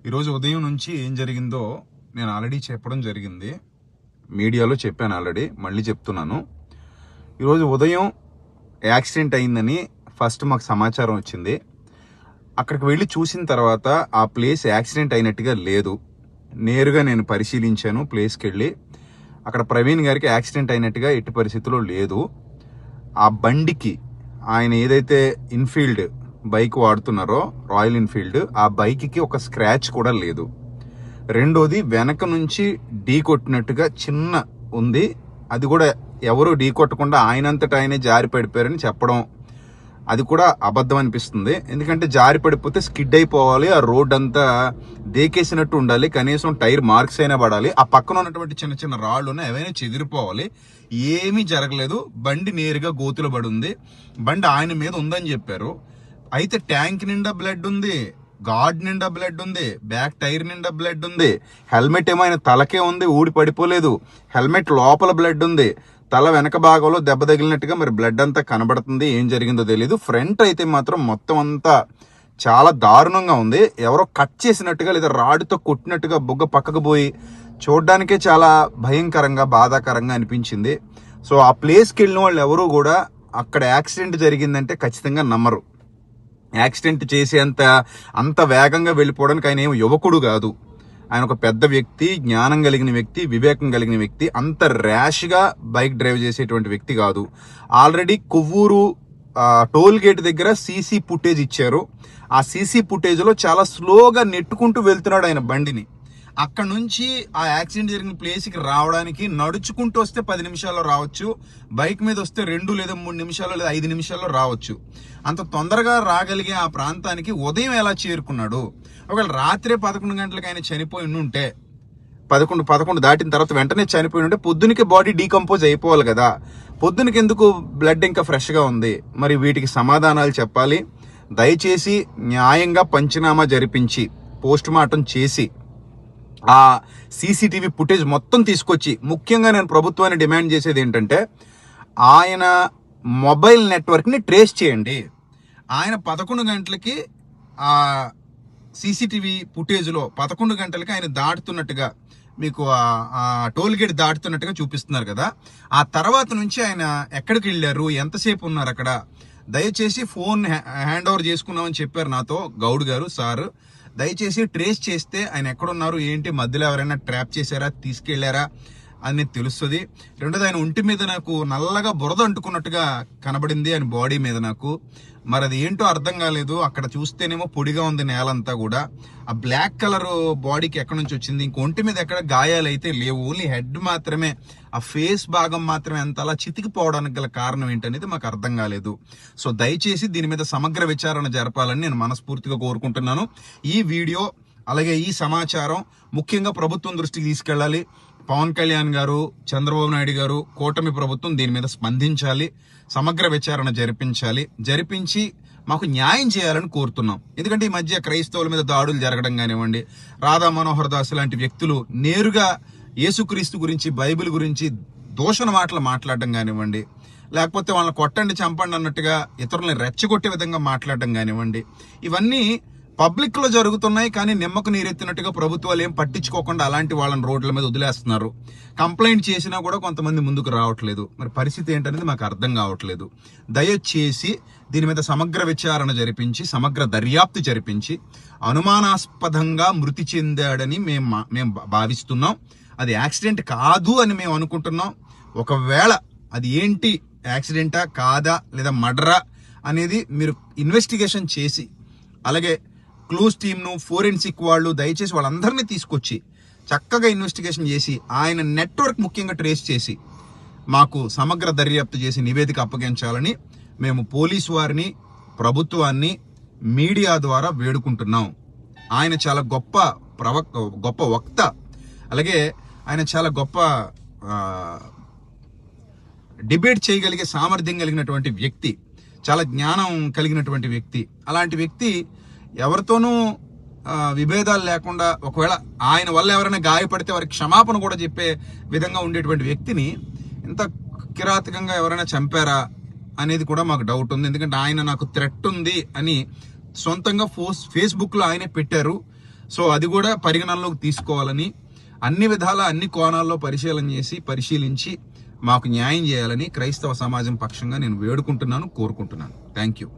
ఈరోజు ఉదయం నుంచి ఏం జరిగిందో నేను ఆల్రెడీ చెప్పడం జరిగింది, మీడియాలో చెప్పాను ఆల్రెడీ, మళ్ళీ చెప్తున్నాను. ఈరోజు ఉదయం యాక్సిడెంట్ అయిందని ఫస్ట్ మాకు సమాచారం వచ్చింది. అక్కడికి వెళ్ళి చూసిన తర్వాత ఆ ప్లేస్ యాక్సిడెంట్ అయినట్టుగా లేదు. నేరుగా నేను పరిశీలించాను ప్లేస్కి వెళ్ళి. అక్కడ ప్రవీణ్ గారికి యాక్సిడెంట్ అయినట్టుగా ఎట్టి పరిస్థితుల్లో లేదు. ఆ బండికి ఆయన ఏదైతే ఇన్ఫీల్డ్ బైక్ వాడుతున్నారో, రాయల్ ఎన్ఫీల్డ్, ఆ బైక్కి ఒక స్క్రాచ్ కూడా లేదు. రెండోది వెనక నుంచి ఢీ కొట్టినట్టుగా చిన్న ఉంది. అది కూడా ఎవరు ఢీ కొట్టకుండా ఆయనంతటా ఆయనే జారి పడిపోయారని చెప్పడం, అది కూడా అబద్ధం అనిపిస్తుంది. ఎందుకంటే జారి పడిపోతే స్కిడ్ అయిపోవాలి, ఆ రోడ్ అంతా దేకేసినట్టు ఉండాలి, కనీసం టైర్ మార్క్స్ అయినా పడాలి, ఆ పక్కన ఉన్నటువంటి చిన్న చిన్న రాళ్ళు ఏవైనా చెదిరిపోవాలి. ఏమీ జరగలేదు. బండి నేరుగా గోతులో పడి ఉంది. బండి ఆయన మీద ఉందని చెప్పారు. అయితే ట్యాంక్ నిండా బ్లడ్ ఉంది, గాడ్ నిండా బ్లడ్ ఉంది, బ్యాక్ టైర్ నిండా బ్లడ్ ఉంది, హెల్మెట్ ఏమో ఆయన తలకే ఉంది, ఊడి పడిపోలేదు. హెల్మెట్ లోపల బ్లడ్ ఉంది, తల వెనక భాగంలో దెబ్బ తగిలినట్టుగా మరి బ్లడ్ అంతా కనబడుతుంది. ఏం జరిగిందో తెలియదు. ఫ్రంట్ అయితే మాత్రం మొత్తం అంతా చాలా దారుణంగా ఉంది. ఎవరో కట్ చేసినట్టుగా లేదా రాడ్తో కొట్టినట్టుగా బుగ్గ పక్కకు పోయి చూడడానికే చాలా భయంకరంగా బాధాకరంగా అనిపించింది. సో ఆ ప్లేస్కి వెళ్ళిన వాళ్ళు ఎవరు కూడా అక్కడ యాక్సిడెంట్ జరిగిందంటే ఖచ్చితంగా నమ్మరు. యాక్సిడెంట్ అంత వేగంగా వెళ్ళిపోవడానికి ఆయన ఏం యువకుడు కాదు. ఆయన ఒక పెద్ద వ్యక్తి, జ్ఞానం కలిగిన వ్యక్తి, వివేకం కలిగిన వ్యక్తి. అంత ర్యాష్గా బైక్ డ్రైవ్ చేసేటువంటి వ్యక్తి కాదు. ఆల్రెడీ కొవ్వూరు టోల్ గేట్ దగ్గర సీసీ ఫుటేజ్ ఇచ్చారు. ఆ సీసీ ఫుటేజ్లో చాలా స్లోగా నెట్టుకుంటూ వెళ్తున్నాడు ఆయన బండిని. అక్కడ నుంచి ఆ యాక్సిడెంట్ జరిగిన ప్లేస్కి రావడానికి నడుచుకుంటూ వస్తే 10 నిమిషాల్లో రావచ్చు, బైక్ మీద వస్తే 2 లేదా 3 నిమిషాల్లో లేదా 5 నిమిషాల్లో రావచ్చు. అంత తొందరగా రాగలిగే ఆ ప్రాంతానికి ఉదయం ఎలా చేరుకున్నాడు? ఒకవేళ రాత్రే 11 గంటలకు ఆయన చనిపోయి ఉంటే, 11 దాటిన తర్వాత వెంటనే చనిపోయి ఉంటే పొద్దునికి బాడీ డీకంపోజ్ అయిపోవాలి కదా. పొద్దునకి ఎందుకు బ్లడ్ ఇంకా ఫ్రెష్గా ఉంది? మరి వీటికి సమాధానాలు చెప్పాలి. దయచేసి న్యాయంగా పంచనామా జరిపించి పోస్ట్ మార్టం చేసి ఆ సీసీటీవీ ఫుటేజ్ మొత్తం తీసుకొచ్చి, ముఖ్యంగా నేను ప్రభుత్వాన్ని డిమాండ్ చేసేది ఏంటంటే, ఆయన మొబైల్ నెట్వర్క్ని ట్రేస్ చేయండి. ఆయన 11 గంటలకి ఆ సీసీటీవీ ఫుటేజ్లో 11 గంటలకి ఆయన దాటుతున్నట్టుగా మీకు ఆ టోల్ గేట్ దాటుతున్నట్టుగా చూపిస్తున్నారు కదా. ఆ తర్వాత నుంచి ఆయన ఎక్కడికి వెళ్ళారు, ఎంతసేపు ఉన్నారు అక్కడ? దయచేసి ఫోన్ హ్యాండ్ ఓవర్ చేసుకున్నామని చెప్పారు నాతో గౌడ్ గారు, సార్. దయచేసి ట్రేస్ చేస్తే ఆయన ఎక్కడున్నారు, ఏంటి, మధ్యలో ఎవరైనా ట్రాప్ చేశారా, తీసుకెళ్లారా అని తెలుస్తుంది. రెండోది, ఆయన ఒంటి మీద నాకు నల్లగా బురద అంటుకున్నట్టుగా కనబడింది ఆయన బాడీ మీద నాకు. మరి అది ఏంటో అర్థం కాలేదు. అక్కడ చూస్తేనేమో పొడిగా ఉంది నేలంతా కూడా. ఆ బ్లాక్ కలర్ బాడీకి ఎక్కడి నుంచి వచ్చింది? ఇంక ఒంటి మీద ఎక్కడ గాయాలు అయితే లేవు, ఓన్లీ హెడ్ మాత్రమే, ఆ ఫేస్ భాగం మాత్రమే అంత అలా చితికిపోవడానికి గల కారణం ఏంటనేది మాకు అర్థం కాలేదు. సో దయచేసి దీని మీద సమగ్ర విచారణ జరపాలని నేను మనస్ఫూర్తిగా కోరుకుంటున్నాను. ఈ వీడియో అలాగే ఈ సమాచారం ముఖ్యంగా ప్రభుత్వం దృష్టికి తీసుకెళ్ళాలి. పవన్ కళ్యాణ్ గారు, చంద్రబాబు నాయుడు గారు, కూటమి ప్రభుత్వం దీని మీద స్పందించాలి, సమగ్ర విచారణ జరిపించి మాకు న్యాయం చేయాలని కోరుతున్నాం. ఎందుకంటే ఈ మధ్య క్రైస్తవుల మీద దాడులు జరగడం కానివ్వండి, రాధా మనోహర్ దాస్ లాంటి వ్యక్తులు నేరుగా యేసుక్రీస్తు గురించి, బైబిల్ గురించి దూషణ మాటలు మాట్లాడడం కానివ్వండి, లేకపోతే వాళ్ళని కొట్టండి చంపండి అన్నట్టుగా ఇతరులని రెచ్చగొట్టే విధంగా మాట్లాడడం కానివ్వండి, ఇవన్నీ పబ్లిక్ లో జరుగుతున్నాయి. కానీ నిమ్మకు నీరెత్తినట్టుగా ప్రభుత్వాలు ఏం పట్టించుకోకుండా అలాంటి వాళ్ళని రోడ్ల మీద వదిలేస్తున్నారు. కంప్లైంట్ చేసినా కూడా కొంతమంది ముందుకు రావట్లేదు. మరి పరిస్థితి ఏంటనేది మాకు అర్థం కావట్లేదు. దయచేసి దీని మీద సమగ్ర విచారణ జరిపించి, సమగ్ర దర్యాప్తు జరిపించి, అనుమానాస్పదంగా మృతి చెందాడని మేము భావిస్తున్నాం. అది యాక్సిడెంట్ కాదు అని మేము అనుకుంటున్నాం. ఒకవేళ అది ఏంటి, యాక్సిడెంటా కాదా లేదా మర్డరా అనేది మీరు ఇన్వెస్టిగేషన్ చేసి, అలాగే క్లూస్ టీమ్ను, ఫోరెన్సిక్ వాళ్ళు దయచేసి వాళ్ళందరినీ తీసుకొచ్చి చక్కగా ఇన్వెస్టిగేషన్ చేసి, ఆయన నెట్వర్క్ ముఖ్యంగా ట్రేస్ చేసి మాకు సమగ్ర దర్యాప్తు చేసి నివేదిక అప్పగించాలని మేము పోలీసు వారిని, ప్రభుత్వాన్ని, మీడియా ద్వారా వేడుకుంటున్నాం. ఆయన చాలా గొప్ప వక్త, అలాగే ఆయన చాలా గొప్ప డిబేట్ చేయగలిగే సామర్థ్యం కలిగినటువంటి వ్యక్తి, చాలా జ్ఞానం కలిగినటువంటి వ్యక్తి. అలాంటి వ్యక్తి ఎవరితోనూ విభేదాలు లేకుండా, ఒకవేళ ఆయన వల్ల ఎవరైనా గాయపడితే వారికి క్షమాపణ కూడా చెప్పే విధంగా ఉండేటువంటి వ్యక్తిని ఇంత కిరాతకంగా ఎవరైనా చంపారా అనేది కూడా మాకు డౌట్ ఉంది. ఎందుకంటే ఆయన నాకు థ్రెట్ ఉంది అని సొంతంగా ఫేస్బుక్లో ఆయనే పెట్టారు. సో అది కూడా పరిగణనలోకి తీసుకోవాలని, అన్ని విధాల అన్ని కోణాల్లో పరిశీలించి మాకు న్యాయం చేయాలని క్రైస్తవ సమాజం పక్షంగా నేను వేడుకుంటున్నాను, కోరుకుంటున్నాను. Thank you.